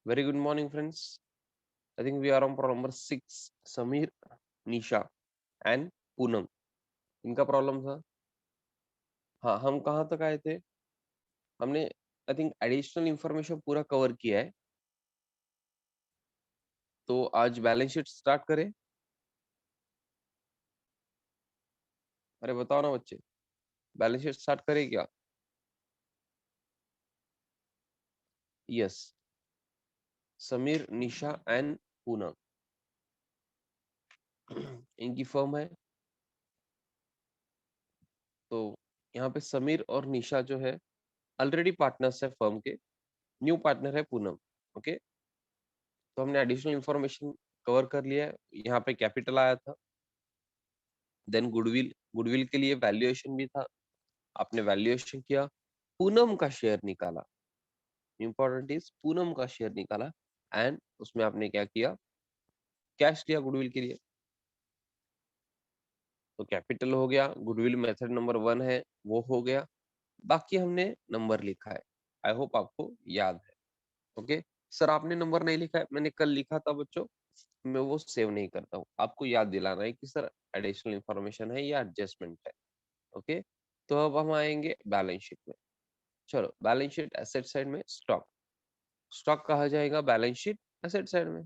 Very good morning, friends. I think we are on problem number 6. Samir, Nisha and Poonam. इनका problem था. हाँ, हम कहाँ तक आए थे? हमने आई थिंक एडिशनल इंफॉर्मेशन पूरा कवर किया है. तो आज बैलेंस शीट स्टार्ट करें. अरे बताओ ना बच्चे, बैलेंस शीट स्टार्ट करें क्या? Yes, Sameer, Nisha and Poonam. इनकी फर्म है. तो यहाँ पे समीर और निशा जो है ऑलरेडी पार्टनर्स है फर्म के. न्यू पार्टनर है पूनम. ओके, तो हमने एडिशनल इंफॉर्मेशन कवर कर लिया है. यहाँ पे कैपिटल आया था. Then goodwill. गुडविल के लिए वैल्यूएशन भी था. आपने वैल्यूएशन किया. पूनम का शेयर निकाला. इंपॉर्टेंट इज पूनम का शेयर निकाला. एंड उसमें आपने क्या किया? कैश लिया गुडविल के लिए. तो कैपिटल हो गया. गुडविल मेथड नंबर 1 है, वो हो गया. बाकी हमने नंबर लिखा है. आई होप आपको याद है. ओके सर, आपने नंबर नहीं लिखा है, मैंने कल लिखा था बच्चों. मैं वो सेव नहीं करता हूँ. आपको याद दिलाना है कि सर एडिशनल इंफॉर्मेशन है या एडजस्टमेंट है. ओके, तो अब हम आएंगे बैलेंस शीट में. चलो, बैलेंस शीट एसेट साइड में स्टॉक. स्टॉक कहा जाएगा बैलेंस शीट एसेट साइड में.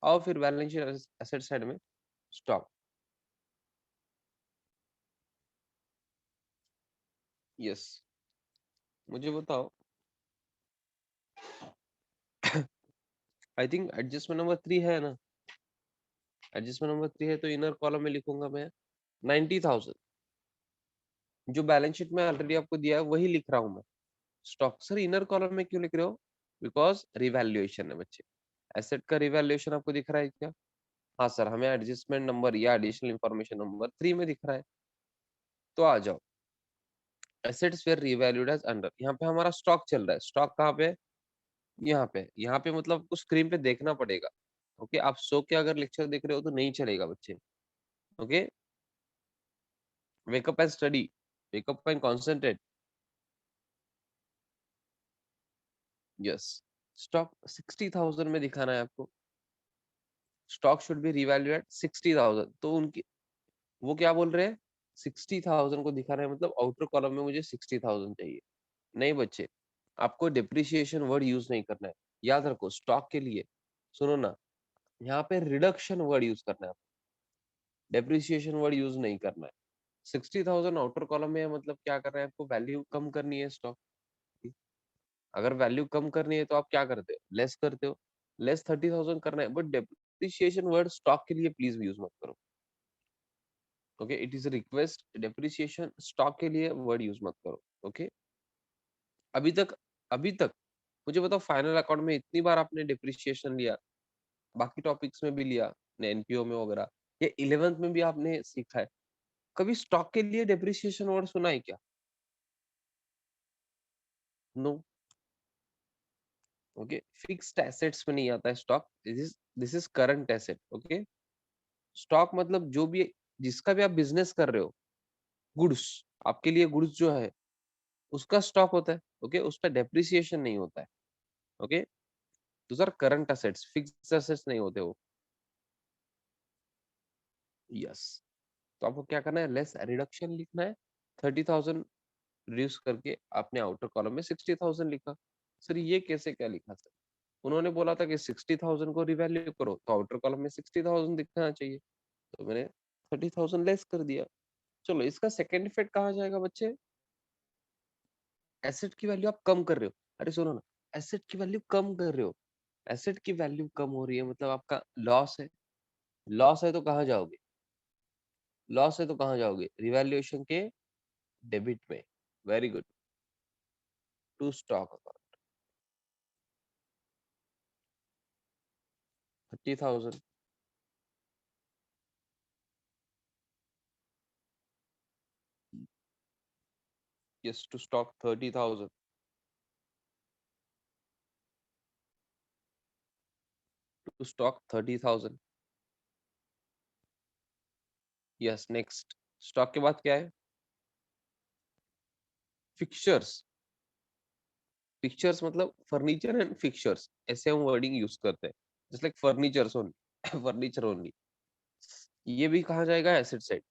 और फिर बैलेंस शीट एसेट साइड में स्टॉक. यस, मुझे बताओ. आई थिंक एडजस्टमेंट नंबर 3 है ना. एडजस्टमेंट नंबर 3 है तो इनर कॉलम में लिखूंगा मैं 90,000. जो बैलेंस शीट में ऑलरेडी आपको दिया है वही लिख रहा हूँ मैं. स्टॉक सर इनर कॉलम में क्यों लिख रहे हो? बिकॉज रिवैल्यूएशन है बच्चे. एसेट का रिवैल्यूएशन आपको दिख रहा है क्या? हाँ सर, हमें एडजस्टमेंट नंबर या एडिशनल इंफॉर्मेशन नंबर 3 में दिख रहा है. तो आ जाओ. Assets were revalued as under. यहाँ पे हमारा स्टॉक चल रहा है. स्टॉक कहाँ पे? यहाँ पे. यहाँ पे मतलब आपको स्क्रीन पे देखना पड़ेगा. ओके, आप सो के अगर लेक्चर देख रहे हो तो नहीं चलेगा बच्चे. Okay, wake up and study. Wake up and concentrate. Yes, stock 60,000 में दिखाना है आपको. Stock should be revalued at 60,000. तो उनकी वो क्या बोल रहे हैं? 60,000 को दिखा रहे हैं, मतलब आउटर कॉलम में मुझे 60,000 चाहिए. नहीं बच्चे, आपको डिप्रिसिएशन वर्ड यूज नहीं करना है. याद रखो, स्टॉक के लिए सुनो ना, यहाँ पे रिडक्शन वर्ड यूज करना है. डेप्रिसिएशन वर्ड यूज नहीं करना है. 60,000 आउटर कॉलम में है, मतलब क्या कर रहे हैं? आपको वैल्यू कम करनी है स्टॉक की. अगर वैल्यू कम करनी है तो आप क्या करते हो? लेस करते हो. लेस 30,000 करना है, बट डेप्रिसिएशन वर्ड स्टॉक के लिए प्लीज यूज मत करो. Okay, it is request. Depreciation stock के लिए वर्ड यूज मत करो. ओके, अभी तक अभी तक मुझे बताओ, फाइनल अकाउंट में इतनी बार आपने डिप्रिसिएशन लिया, बाकी टॉपिक्स में भी लिया, एनपीओ में वगैरह, ये 11th में भी आपने सीखा है. कभी स्टॉक के लिए डिप्रिसिएशन वर्ड सुना है क्या? नो. ओके, फिक्स्ड एसेट्स में नहीं आता है stock. This is current asset. Okay, stock मतलब जो भी, जिसका भी आप बिजनेस कर रहे हो, गुड्स, आपके लिए गुड्स जो है उसका स्टॉक होता है. ओके, उसका डेप्रिसिएशन नहीं होता है. Okay, those are current assets, fixed assets नहीं होते वो. यस, तो आपको क्या करना है? लेस रिडक्शन लिखना है. 30,000 रिड्यूस करके आपने आउटर कॉलम में 60,000 लिखा. सर ये कैसे, क्या लिखा सर? उन्होंने बोला था कि 60,000 को रिवैल्यू करो, तो आउटर कॉलम में 60,000 दिखना चाहिए. तो मैंने 30,000 लेस कर दिया. चलो, इसका सेकेंड इफेक्ट कहा जाएगा बच्चे? एसेट की वैल्यू आप कम कर रहे हो. अरे सुनो ना, एसेट की वैल्यू कम कर रहे हो. एसेट की वैल्यू कम हो रही है मतलब आपका लॉस है. लॉस है तो कहाँ जाओगे? लॉस है तो कहाँ जाओगे? रिवैल्यूएशन के डेबिट में. Very good. To stock account. 30,000. yes, to stock 30,000. to stock 30,000. yes, next. Stock के बाद क्या है? फिक्चर्स. फिक्चर्स मतलब फर्नीचर एंड फिक्चर्स, ऐसे हम वर्डिंग यूज करते हैं, just like furnitures only, furniture only. ये भी कहा जाएगा एसेट साइड।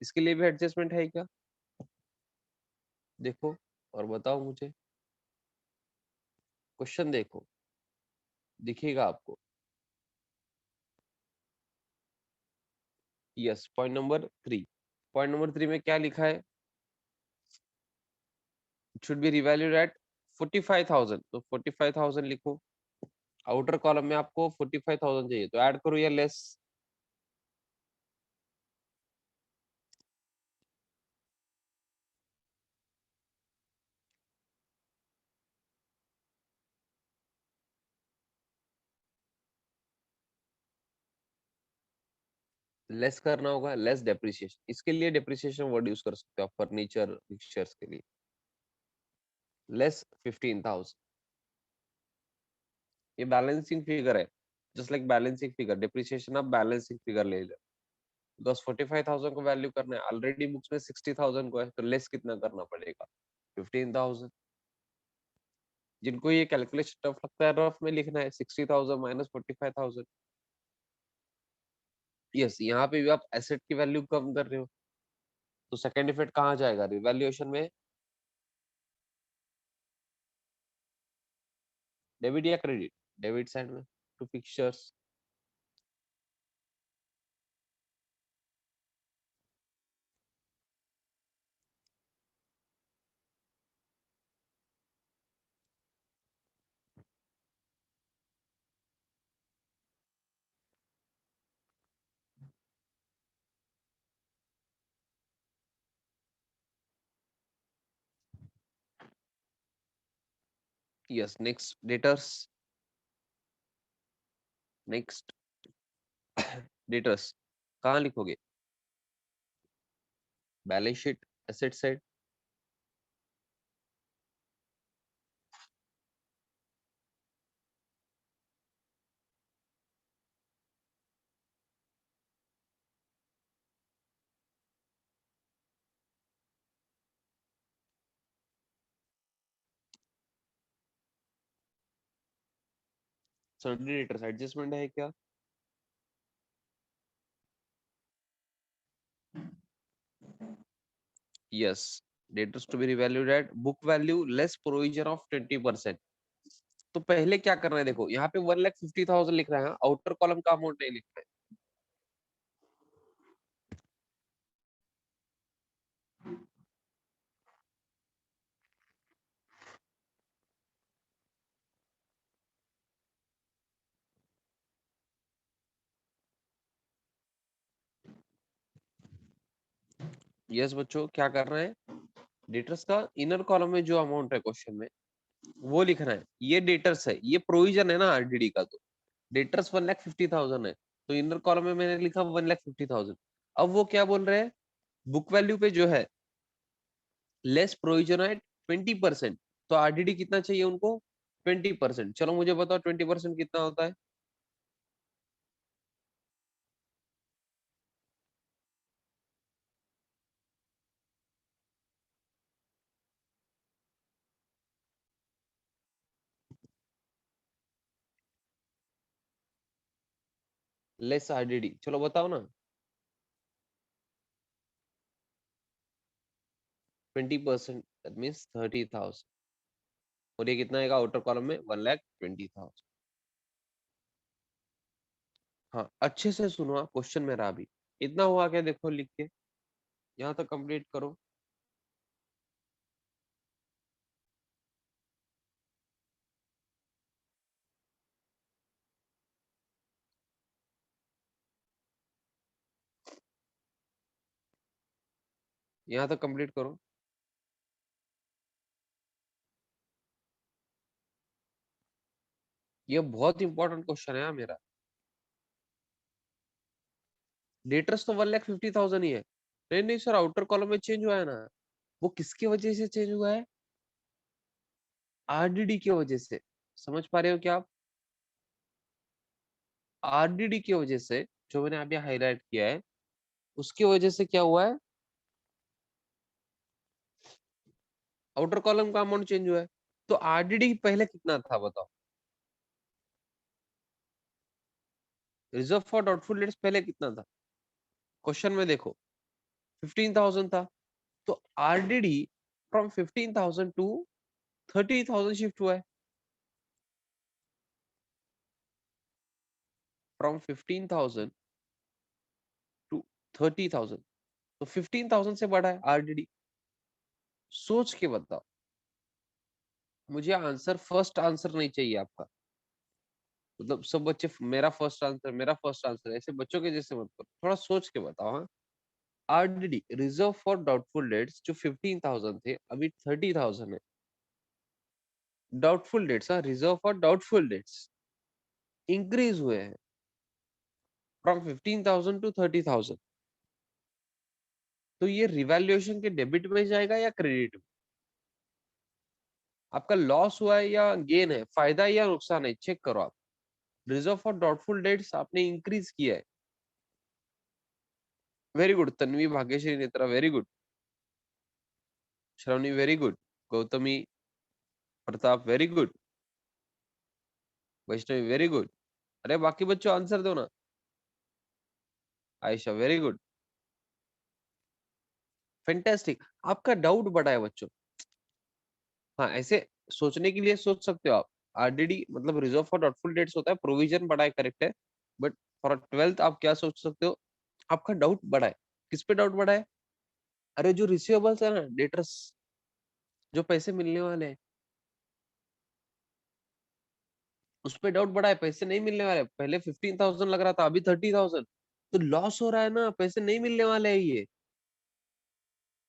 इसके लिए भी एडजस्टमेंट है क्या? देखो और बताओ मुझे, क्वेश्चन देखो, दिखेगा आपको। Yes, point number 3। Point number 3 में क्या लिखा है? It should be revalued at 45,000, तो 45,000 लिखो। आउटर कॉलम में आपको 45,000 चाहिए, तो ऐड करो या लेस? लेस करना होगा, लेस डेप्रिसिएशन। इसके लिए डेप्रिसिएशन वर्ड यूज कर सकते हो आप फर्नीचर फिक्चर्स के लिए। लेस 15,000। ये बैलेंसिंग फिगर है, just like balancing figure. Depreciation आप बैलेंसिंग फिगर ले लो, बिकॉज 45,000 को वैल्यू करना है, ऑलरेडी बुक्स में 60,000 को है, तो लेस कितना करना पड़ेगा? 15,000। जिनको ये कैलकुलेशन टफ लगता है, रफ में लिखना है 60,000 माइनस 45,000। यस, यहाँ पे भी आप एसेट की वैल्यू कम कर रहे हो, तो सेकंड इफेक्ट कहाँ जाएगा? रिवैल्यूएशन में। डेबिट या क्रेडिट? डेबिट साइड में to fixtures. Yes, next debtors. Next debtors कहाँ लिखोगे? Balance sheet, asset side. Sundry debtors adjustment है क्या? Yes, debtors to be revalued at book value less provision of 20%। तो पहले क्या करना है? देखो यहाँ पे 1,50,000 लिख रहा है, आउटर कॉलम का अमाउंट नहीं लिखना है। यस बच्चों, क्या कर रहे हैं? डेटर्स का इनर कॉलम में जो अमाउंट है क्वेश्चन में, वो लिखना है। ये डेटर्स है, ये प्रोविजन है ना आरडीडी का, तो डेटर्स 1,50,000 है, तो इनर कॉलम में मैंने लिखा 1,50,000। अब वो क्या बोल रहे हैं? बुक वैल्यू पे जो है लेस प्रोविजन है 20%, तो आरडीडी कितना चाहिए उनको? 20%। चलो मुझे बताओ 20% कितना होता है? लेस आरडीडी, चलो बताओ ना। 20%, दैट मीन्स 30,000। और ये कितना आएगा आउटर कॉलम में? 1,20,000। हाँ, अच्छे से सुनो, आप क्वेश्चन मेरा अभी इतना हुआ क्या? देखो लिख के यहाँ तक कंप्लीट करो। यहाँ तक कंप्लीट करो। ये बहुत इंपॉर्टेंट क्वेश्चन है मेरा। डेटर्स तो 1,50,000 ही है। नहीं नहीं सर, आउटर कॉलम में चेंज हुआ है ना। वो किसकी वजह से चेंज हुआ है? आरडीडी की वजह से। समझ पा रहे हो क्या आप? आरडीडी की वजह से, जो मैंने अभी हाईलाइट किया है, उसकी वजह से क्या हुआ है? आउटर कॉलम का अमाउंट चेंज हुआ है। तो आरडीडी पहले कितना था बताओ? रिजर्व फॉर डाउटफुल डेट्स पहले कितना था? क्वेश्चन में देखो 15,000 था। तो आरडीडी फ्रॉम 15,000 टू 30,000 शिफ्ट हुआ है। फ्रॉम 15,000 टू 30,000, तो 15,000 से बढ़ा है आरडीडी। सोच के बताओ, मुझे आंसर फर्स्ट आंसर नहीं चाहिए आपका। मतलब सब बच्चे मेरा फर्स्ट आंसर, ऐसे बच्चों के जैसे मत करो, थोड़ा सोच के बताओ। हाँ, RDD reserve for doubtful debts जो 15,000 थे अभी 30,000 है। डाउटफुल डेट्स, हाँ, reserve for doubtful debts increase हुए हैं फ्रॉम 15,000 टू 30,000। तो ये रिवैल्यूएशन के डेबिट में जाएगा या क्रेडिट में? आपका लॉस हुआ है या गेन है, फायदा है या नुकसान है, चेक करो आप। रिजर्व फॉर डाउटफुल डेट्स आपने इंक्रीज किया है। Very good Tanvi, Bhagyashree, Netra, very good. Shravani very good. Gautami, Pratap very good. Vaishnavi very good. अरे बाकी बच्चों आंसर दो ना। Ayesha very good. फैंटास्टिक, आपका डाउट बढ़ा है बच्चों। हाँ, ऐसे सोचने के लिए सोच सकते हो आप। आरडीडी मतलब रिजर्व फॉर डाउटफुल डेट्स होता है, प्रोविजन बढ़ा है, करेक्ट है। बट फॉर 12th आप क्या सोच सकते हो? आपका डाउट बढ़ा है। किस पे डाउट बढ़ा है? अरे जो रिसीवेबल्स है ना, डेटर्स, जो पैसे मिलने वाले हैं, उस पे डाउट बढ़ा है। पैसे नहीं मिलने वाले, पहले 15,000 लग रहा था, अभी 30,000। तो लॉस हो रहा है ना, पैसे नहीं मिलने वाले हैं ये,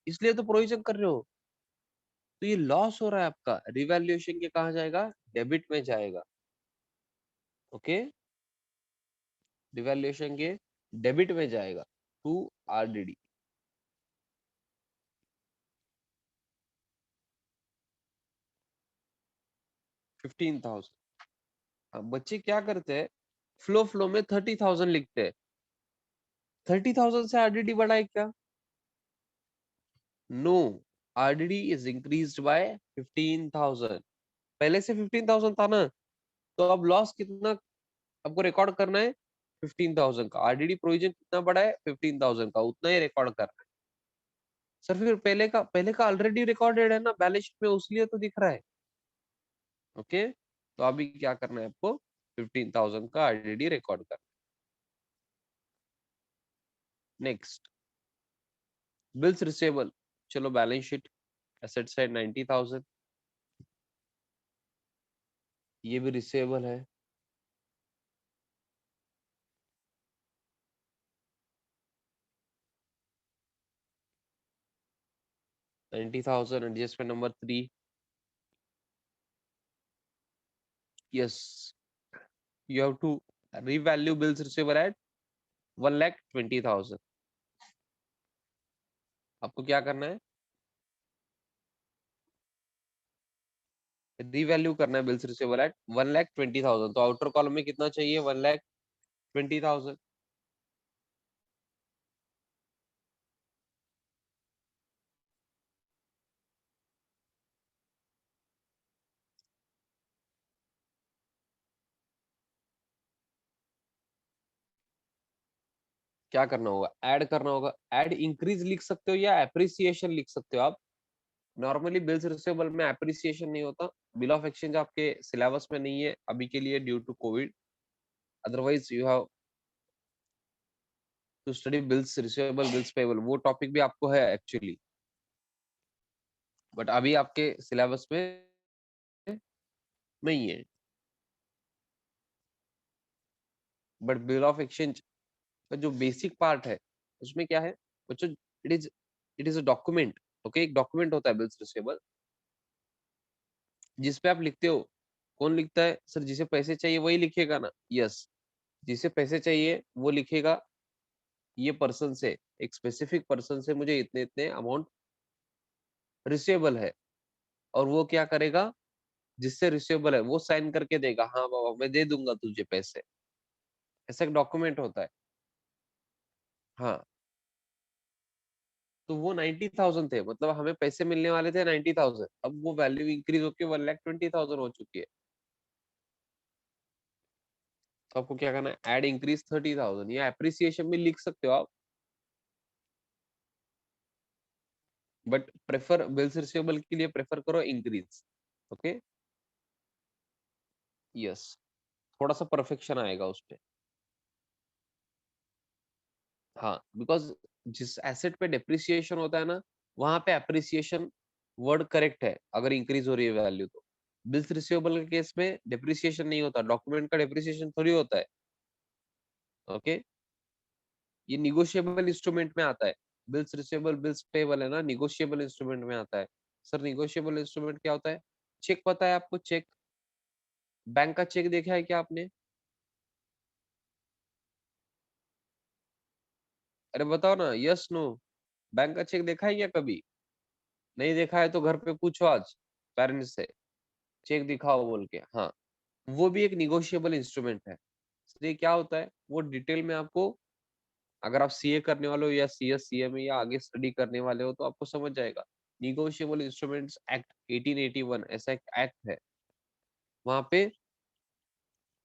इसलिए तो प्रोविजन कर रहे हो। तो ये लॉस हो रहा है आपका, रिवैल्यूएशन के कहा जाएगा, डेबिट में जाएगा। ओके, रिवैल्यूएशन के डेबिट में जाएगा टू आरडीडी। 15,000। अब बच्चे क्या करते हैं, फ्लो फ्लो में 30,000 लिखते हैं। 30,000 से आरडीडी बढ़ा है क्या? No, RDD is increased by 15,000। पहले से 15,000 था ना, तो अब लॉस कितना आपको रिकॉर्ड करना है? 15,000 का। आरडीडी प्रोविजन कितना बड़ा है? 15,000 का, उतना ही रिकॉर्ड करना है। सर फिर पहले का ऑलरेडी रिकॉर्डेड है ना बैलेंस शीट में, उसलिए तो दिख रहा है। ओके, तो अभी क्या करना है आपको? 15,000 का आरडीडी रिकॉर्ड करना। Next, bills receivable. चलो बैलेंस शीट, एसेट साइड 90,000, ये भी रिसेबल है। $90,000, adjustment number 3। Yes, you have to revalue bills receivable at 1,20,000। आपको क्या करना है? रिवैल्यू करना है बिल्स रिसीवेबल एट 1,20,000। तो आउटर कॉलम में कितना चाहिए? 1,20,000। क्या करना होगा? ऐड करना होगा। ऐड इंक्रीज लिख सकते हो या एप्रिसिएशन लिख सकते हो आप। नॉर्मली बिल्स रिसीवेबल में एप्रिसिएशन नहीं होता। बिल ऑफ एक्सचेंज आपके सिलेबस में नहीं है अभी के लिए, due to Covid. Otherwise you have to study bills receivable, bills payable, वो टॉपिक भी आपको है एक्चुअली, बट अभी आपके सिलेबस में नहीं है। बट बिल ऑफ एक्सचेंज का जो बेसिक पार्ट है, उसमें क्या है बच्चों? It is a document. Okay, एक डॉक्यूमेंट होता है बिल्स रिसीवेबल, जिसपे आप लिखते हो। कौन लिखता है? सर जिसे पैसे चाहिए वही लिखेगा ना। यस, जिसे पैसे चाहिए वो लिखेगा, ये पर्सन से, एक स्पेसिफिक पर्सन से मुझे इतने इतने अमाउंट रिसीवेबल है। और वो क्या करेगा? जिससे रिसीवेबल है वो साइन करके देगा, हाँ बाबा मैं दे दूंगा तुझे पैसे। ऐसा एक डॉक्यूमेंट होता है। हाँ, तो वो 90,000 थे, मतलब हमें पैसे मिलने वाले थे 90,000, अब वो वैल्यू इंक्रीज होके 1,20,000 हो चुकी है। तो आपको क्या करना है, ऐड इंक्रीज 30,000, या एप्रिसिएशन भी लिख सकते हो आप, बट प्रेफर बिल्स रिसीवेबल के लिए प्रेफर करो इंक्रीज। ओके, यस, थोड़ा सा परफेक्शन आएगा उस पे। हाँ, बिकॉज जिस एसेट पे डेप्रिसिएशन होता है ना, वहां पे एप्रिसिएशन वर्ड करेक्ट है, अगर इंक्रीज हो रही है वैल्यू तो। बिल्स रिसीवेबल के केस में डेप्रिसिएशन नहीं होता, डॉक्यूमेंट का डेप्रिसिएशन थोड़ी होता है। ओके, ये निगोशिएबल इंस्ट्रूमेंट में आता है। बिल्स रिसीवेबल बिल्स पेबल है ना, निगोशिएबल इंस्ट्रूमेंट में आता है। सर निगोशिएबल इंस्ट्रूमेंट क्या होता है? चेक पता है आपको? चेक, बैंक का चेक देखा है क्या आपने? अरे बताओ ना, यस नो, बैंक का चेक देखा है क्या कभी? नहीं देखा है तो घर पे पूछो आज पेरेंट्स से, चेक दिखाओ बोल के। हाँ, वो भी एक निगोशिएबल इंस्ट्रूमेंट है। इसलिए क्या होता है, वो डिटेल में आपको, अगर आप सीए करने वाले हो या सीएस सीएमए या आगे स्टडी करने वाले हो तो आपको समझ जाएगा। निगोशिएबल इंस्ट्रूमेंट्स एक्ट 1881 ऐसा एक एक्ट है, वहां पे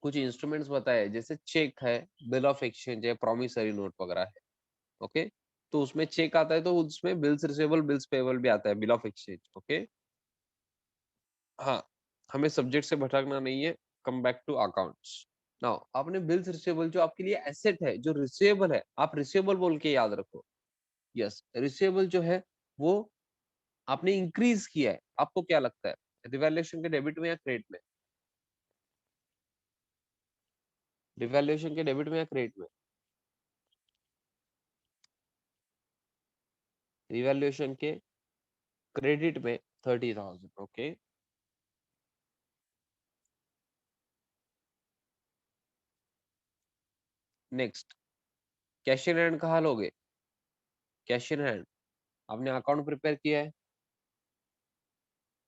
कुछ इंस्ट्रूमेंट्स बताए हैं, जैसे चेक है, बिल ऑफ एक्सचेंज है, प्रॉमिसरी नोट वगैरह है। ओके, तो उसमें चेक आता है तो उसमें बिल्स रिसीवेबल बिल्स पेएबल भी आता है, बिल ऑफ एक्सचेंज। ओके, हाँ, हमें सब्जेक्ट से भटकना नहीं है। Come back to accounts. Now आपने बिल्स रिसीवेबल, जो आपके लिए एसेट है, जो रिसीवेबल है, आप रिसीवेबल बोल के याद रखो। यस, रिसीवेबल जो है वो आपने इंक्रीज किया है, आपको क्या लगता है, रिवैल्यूएशन के डेबिट में या क्रेडिट में? रिवैल्यूएशन के डेबिट में या क्रेडिट में? रिवैल्यूएशन के क्रेडिट में 30,000। Okay, next, cash in hand कहाँ लोगे? कैश इन हैंड, आपने अकाउंट प्रिपेयर किया है,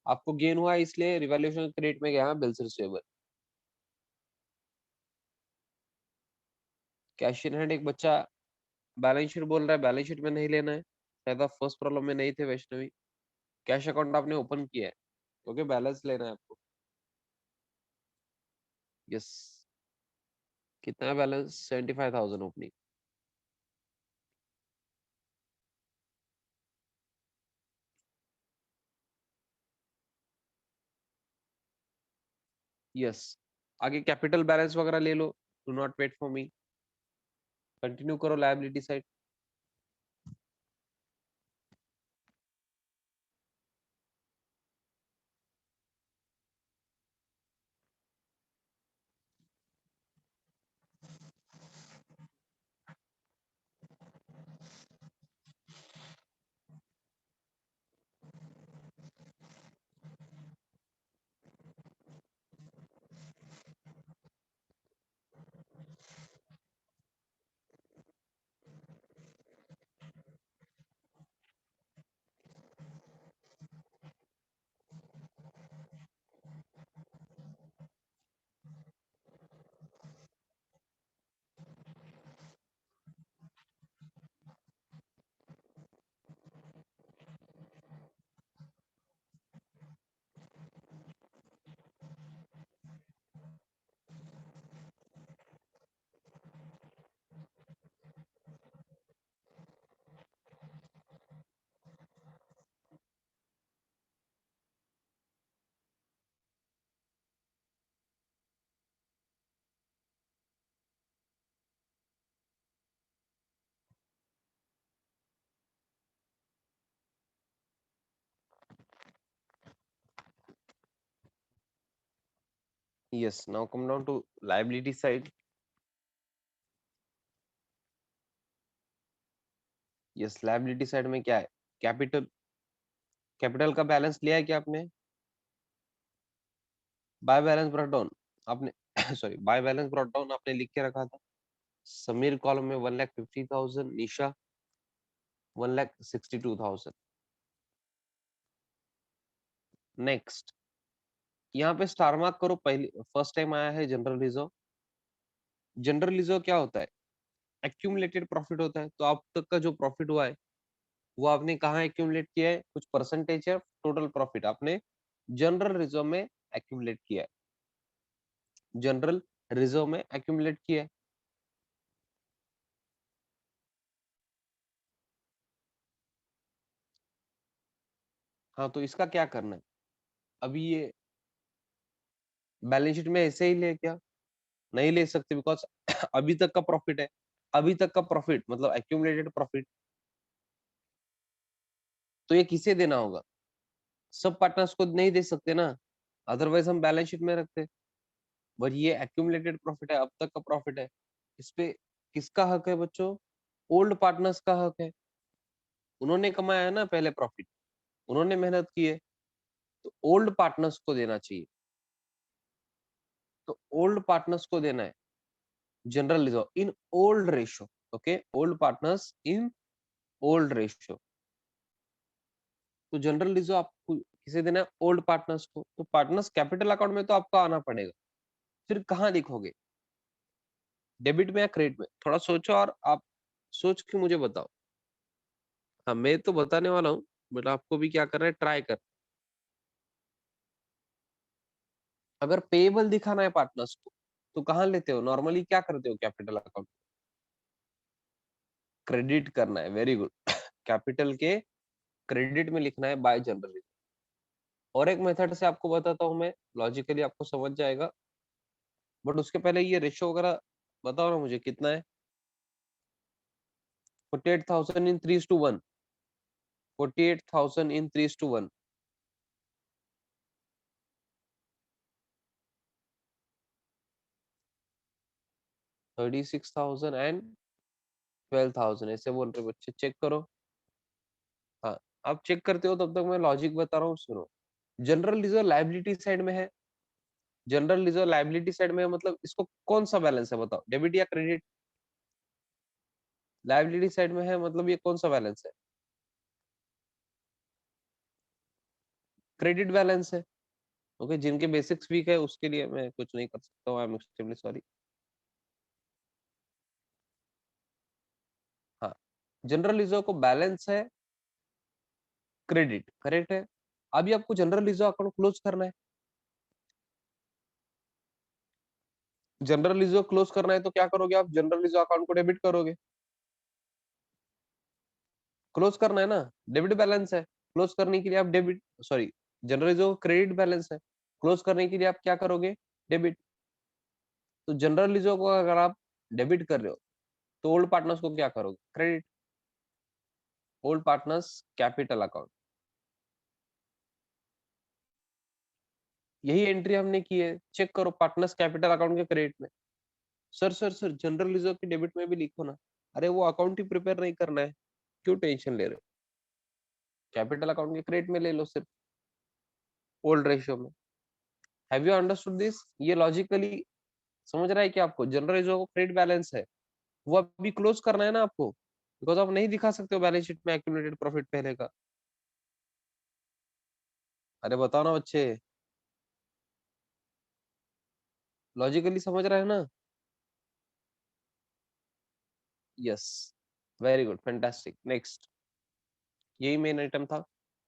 आपको गेन हुआ है, इसलिए रिवैल्यूएशन क्रेडिट में गया bills receivable. Cash in hand एक बच्चा बैलेंस शीट बोल रहा है, बैलेंस शीट में नहीं लेना है, शायद आप फर्स्ट प्रॉब्लम में नहीं थे वैष्णवी। कैश अकाउंट आपने ओपन किया है, ओके, बैलेंस लेना है आपको। यस, कितना बैलेंस? 75,000 ओपनिंग। यस, आगे कैपिटल बैलेंस वगैरह ले लो, do not wait for me, continue करो liability side. Yes, now come down to liability side. Yes, liability side में क्या है, कैपिटल, कैपिटल का बैलेंस लिया है क्या आपने? बाय बैलेंस ब्रॉट डाउन आपने sorry, by balance brought down आपने लिख के रखा था। समीर कॉलम में 1,50,000, निशा 1,62,000। नेक्स्ट, यहाँ पे स्टार मार्क करो, पहली फर्स्ट टाइम आया है जनरल रिजर्व। जनरल रिजर्व क्या होता है? एक्यूमुलेटेड प्रॉफिट होता है, तो अब तक का जो प्रॉफिट हुआ है वो आपने कहाँ एक्यूमुलेट किया है, कुछ परसेंटेज है टोटल प्रॉफिट आपने जनरल रिजर्व में एक्यूमुलेट किया है, जनरल रिजर्व में एक्यूमुलेट किया है। हाँ, तो इसका क्या करना है? अभी ये बैलेंस शीट में ऐसे ही ले क्या? नहीं ले सकते, बिकॉज अभी तक का प्रॉफिट है, अभी तक का प्रॉफिट मतलब एक्यूमुलेटेड प्रॉफिट। तो ये किसे देना होगा? सब पार्टनर्स को नहीं दे सकते ना, अदरवाइज हम बैलेंस शीट में रखते। बट ये एक्यूमुलेटेड प्रॉफिट है, अब तक का प्रॉफिट है, इस पे किसका हक है बच्चों? ओल्ड पार्टनर्स का हक है। उन्होंने कमाया है ना पहले प्रॉफिट, उन्होंने मेहनत की है, तो ओल्ड पार्टनर्स को देना चाहिए। तो ओल्ड पार्टनर्स को देना है general reserve in old ratio. Okay, old partners in old ratio. तो जनरल रिजर्व आपको किसे देना है? ओल्ड पार्टनर्स को। तो पार्टनर्स कैपिटल अकाउंट में तो आपको आना पड़ेगा, फिर कहाँ लिखोगे? डेबिट में या क्रेडिट में? थोड़ा सोचो और आप सोच के मुझे बताओ। हाँ, मैं तो बताने वाला हूँ, बट आपको भी क्या करना है, ट्राई कर। अगर पेएबल दिखाना है पार्टनर्स को, तो कहाँ लेते हो? नॉर्मली क्या करते हो कैपिटल अकाउंट? क्रेडिट करना है, वेरी गुड। कैपिटल के क्रेडिट में लिखना है बाय जनरल। और एक मेथड से आपको बताता हूँ मैं, लॉजिकली आपको समझ जाएगा, बट उसके पहले ये रेशियो वगैरह बताओ ना मुझे कितना है। 48,000 इन 3:1। 48,000 इन 3:1। 36,000 एंड 12,000 ऐसे बोल रहे बच्चे, चेक करो। हाँ, आप चेक करते हो तब तक मैं लॉजिक बता रहा हूँ, सुनो। जनरल रिजर्व लायबिलिटी साइड में है, जनरल रिजर्व लायबिलिटी साइड में है, मतलब इसको कौन सा बैलेंस है बताओ, डेबिट या क्रेडिट? लायबिलिटी साइड में है, मतलब ये कौन सा बैलेंस है? क्रेडिट बैलेंस है। ओके, जिनके बेसिक्स वीक है उसके लिए मैं कुछ नहीं कर सकता हूँ, आई एम एक्सट्रीमली सॉरी। हाँ, जनरल रिजर्व को बैलेंस है क्रेडिट, करेक्ट है। अभी आपको जनरल रिजर्व अकाउंट क्लोज करना है, जनरल रिजर्व क्लोज करना है, तो क्या करोगे आप? जनरल रिजर्व अकाउंट को डेबिट करोगे। क्लोज करना है ना, डेबिट बैलेंस है, क्लोज करने के लिए आप debit, sorry, general reserve credit balance है, क्लोज करने के लिए आप क्या करोगे? डेबिट। तो जनरल रिजर्व को अगर आप डेबिट कर रहे हो, तो ओल्ड पार्टनर्स को क्या करोगे? Credit. Old partners capital account. यही एंट्री हमने की है, चेक करो पार्टनर्स कैपिटल अकाउंट के क्रेडिट में। सर जनरल रिजर्व की डेबिट में भी लिखो ना। अरे वो अकाउंट ही प्रिपेयर नहीं करना है, क्यों टेंशन ले रहे हो? कैपिटल अकाउंट के क्रेडिट में ले लो सिर्फ, ओल्ड रेशियो में। Have you understood this? ये लॉजिकली समझ रहा है कि आपको जनरल रिजर्व को क्रेडिट बैलेंस है, वो अभी क्लोज करना है ना आपको, बिकॉज आप नहीं दिखा सकते हो बैलेंस शीट में एक्यूमुलेटेड प्रॉफिट पहले का। अरे बताओ ना बच्चे, लॉजिकली समझ रहे हैं ना? Yes, very good, fantastic. Next, यही मेन आइटम था।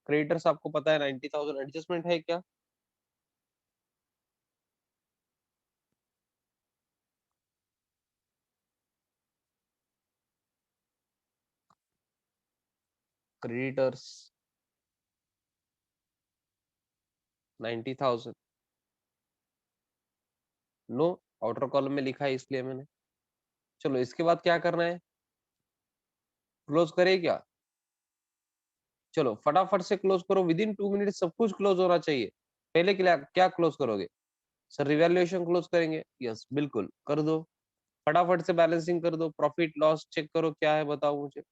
क्रेडिटर्स आपको पता है 90,000 एडजस्टमेंट है क्या? क्रेडिटर्स 90,000, नो, आउटर कॉलम में लिखा है इसलिए मैंने। चलो इसके बाद क्या करना है? क्लोज करे क्या? चलो फटाफट से क्लोज करो, विद इन 2 मिनट सब कुछ क्लोज होना चाहिए। पहले के लिए क्या क्लोज करोगे? सर रिवैल्यूएशन क्लोज करेंगे, यस बिल्कुल कर दो। फटाफट से बैलेंसिंग कर दो, प्रॉफिट लॉस चेक करो क्या है, बताओ मुझे।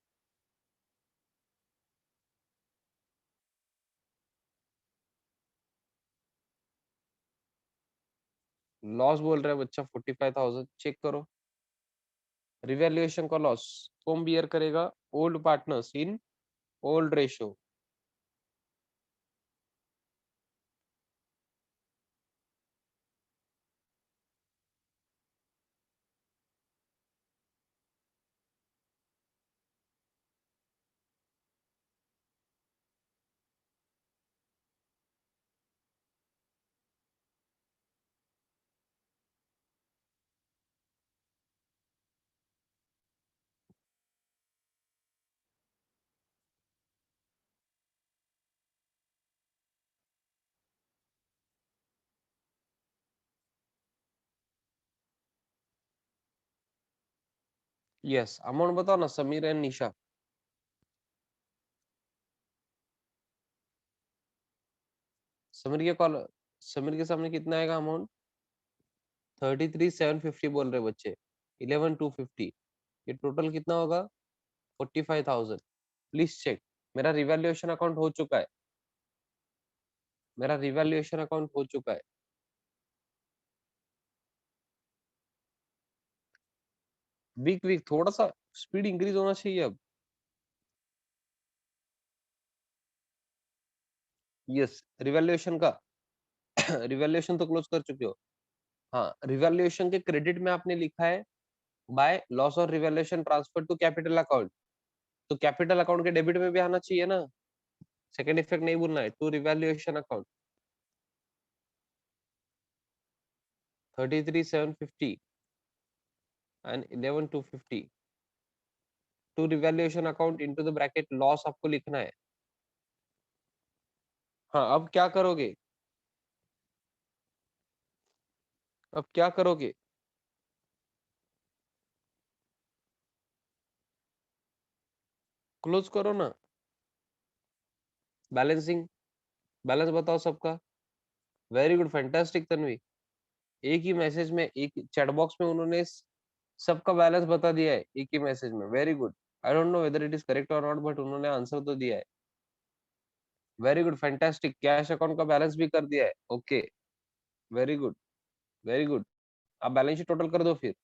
लॉस बोल रहा है बच्चा 45,000, चेक करो। रिवैल्यूएशन का लॉस कौन बियर करेगा? Old partners in old ratio. Yes, amount बताओ ना समीर एंड निशा। समीर के कॉल, समीर के सामने कितना आएगा अमाउंट? 33,750 बोल रहे बच्चे, 11,250, ये टोटल कितना होगा? 45,000। Please check. मेरा रिवैल्यूएशन अकाउंट हो चुका है, मेरा रिवैल्यूएशन अकाउंट हो चुका है। वीक वीक थोड़ा सा स्पीड इंक्रीज होना चाहिए अब। यस, रिवैल्यूएशन का रिवैल्यूएशन तो क्लोज कर चुके हो। हाँ, रिवैल्यूएशन के क्रेडिट में आपने लिखा है बाय लॉस और revaluation transfer to capital account, तो कैपिटल अकाउंट के डेबिट में भी आना चाहिए ना। सेकंड इफेक्ट नहीं बोलना है, to revaluation account 33,750 and 11,250 to revaluation account into the bracket loss आपको लिखना है। हाँ, अब क्या करोगे? अब क्या करोगे? क्लोज करो ना। बैलेंसिंग, बैलेंस बताओ सबका। Very good, fantastic Tanvi. एक ही मैसेज में, एक चैट बॉक्स में उन्होंने सबका बैलेंस बता दिया है एक ही मैसेज में। Very good. I don't know whether it is correct और नॉट, बट उन्होंने आंसर तो दिया है। Very good, fantastic. Cash account का बैलेंस भी कर दिया है। Okay, very good, very good. आप बैलेंस शीट टोटल कर दो फिर।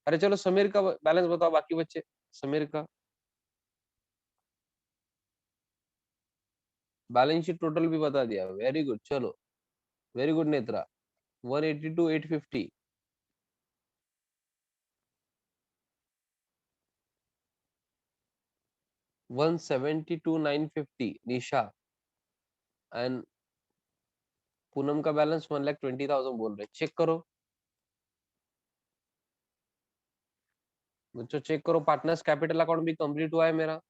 अरे चलो समीर का बैलेंस बताओ बाकी बच्चे। समीर का बैलेंस शीट टोटल भी बता दिया। वेरी गुड, चलो। Very good Netra. 182 850, 172 950 Nisha, and Poonam का बैलेंस 1,20,000 बोल रहे। चेक करो बच्चों, चेक करो। पार्टनर्स कैपिटल अकाउंट भी कंप्लीट हुआ है मेरा।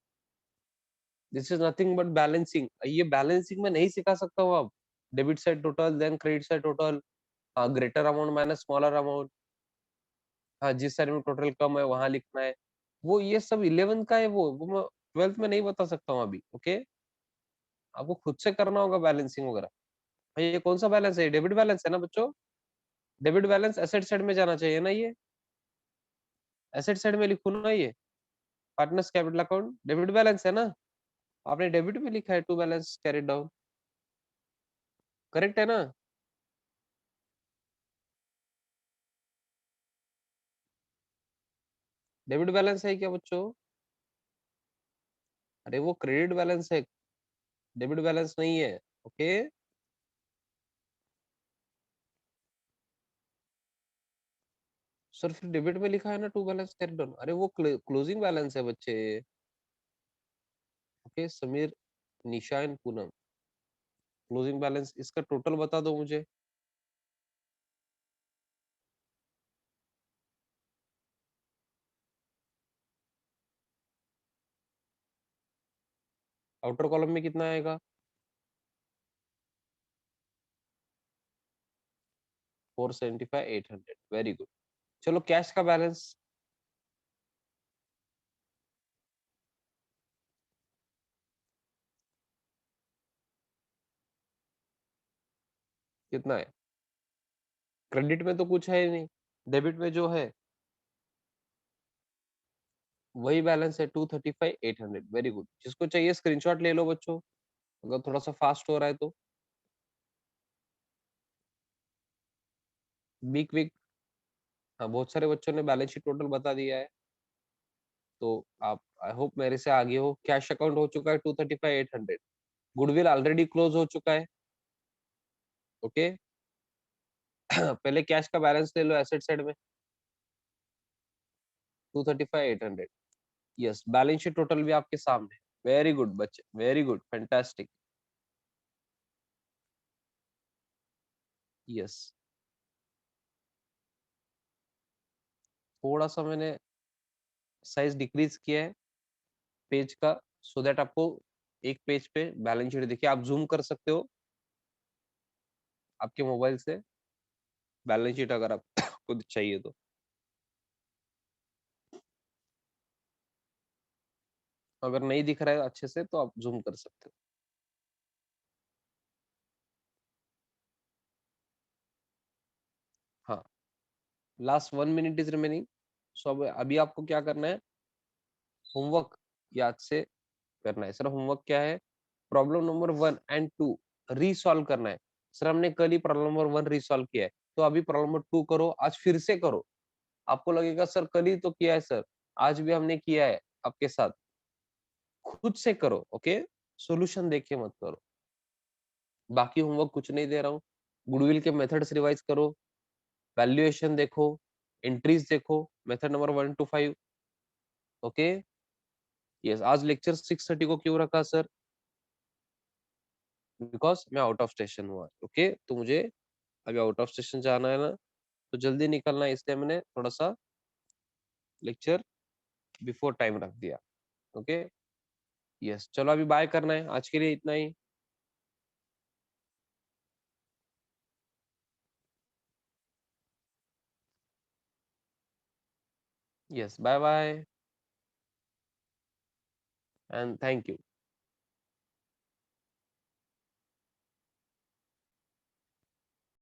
This is nothing but balancing. ये बैलेंसिंग में नहीं सिखा सकता हूँ अब। Debit side total, then credit side total, greater amount minus smaller amount. हाँ, जिस साइड में टोटल कम है वहां लिखना है। वो ये सब 11th का है, वो मैं 12th में नहीं बता सकता हूँ अभी। ओके, आपको खुद से करना होगा बैलेंसिंग वगैरह। भाई ये कौन सा बैलेंस है? डेबिट बैलेंस है ना बच्चों? डेबिट बैलेंस एसेट साइड में जाना चाहिए ना, ये एसेट साइड में लिखू ना ये। Partners capital account debit balance है ना? आपने डेबिट में लिखा है to balance carried down. Correct है ना? डेबिट बैलेंस है क्या बच्चों? अरे वो क्रेडिट बैलेंस है, डेबिट बैलेंस नहीं है। ओके, सर फिर डेबिट में लिखा है ना टू बैलेंस कैरिड डाउन। अरे वो क्लोजिंग बैलेंस है बच्चे। Okay Sameer, Nisha and Poonam, closing balance इसका टोटल बता दो मुझे। आउटर कॉलम में कितना आएगा? 475 800। Very good. चलो कैश का बैलेंस कितना है? क्रेडिट में तो कुछ है ही नहीं, डेबिट में जो है वही बैलेंस है 235 800। Very good. जिसको चाहिए स्क्रीनशॉट ले लो बच्चों, अगर थोड़ा सा फास्ट हो रहा है तो। वीक वीक, हाँ बहुत सारे बच्चों ने बैलेंस शीट टोटल बता दिया है, तो आप आई होप मेरे से आगे हो। कैश अकाउंट हो चुका है 235 800। गुडविल ऑलरेडी क्लोज हो चुका है। ओके पहले कैश का बैलेंस ले लो एसेट साइड में, 235 800। यस, बैलेंस शीट टोटल भी आपके सामने। वेरी गुड बच्चे, वेरी गुड, फैंटास्टिक। यस, थोड़ा सा मैंने साइज डिक्रीज किया है पेज का, सो दैट आपको एक पेज पे बैलेंस शीट देखिए। आप जूम कर सकते हो आपके मोबाइल से बैलेंस शीट, अगर आप खुद चाहिए तो। अगर नहीं दिख रहा है अच्छे से तो आप जूम कर सकते हो। हाँ, लास्ट 1 मिनट इज रिमेनिंग। सो अब अभी आपको क्या करना है, होमवर्क याद से करना है। सर होमवर्क क्या है, प्रॉब्लम नंबर 1 और 2 रीसॉल्व करना है। सर हमने कल ही प्रॉब्लम नंबर 1 रीसॉल्व किया है, तो अभी प्रॉब्लम नंबर 2 करो, आज फिर से करो। आपको लगेगा सर कल ही तो किया है सर, आज भी हमने किया है आपके साथ। खुद से करो, ओके, सॉल्यूशन देख के मत करो। बाकी होमवर्क कुछ नहीं दे रहा हूँ। गुडविल के मेथड्स रिवाइज करो, वैल्यूएशन देखो, एंट्रीज देखो, method number 1 to 5। Okay, yes. आज लेक्चर 6:30 को क्यों रखा सर, बिकॉज मैं आउट ऑफ स्टेशन हुआ। ओके, तो मुझे अभी आउट ऑफ स्टेशन जाना है ना, तो जल्दी निकलना है, इसलिए मैंने थोड़ा सा लेक्चर बिफोर टाइम रख दिया। Okay, yes. चलो अभी बाय करना है, आज के लिए इतना ही। Yes, bye bye and thank you.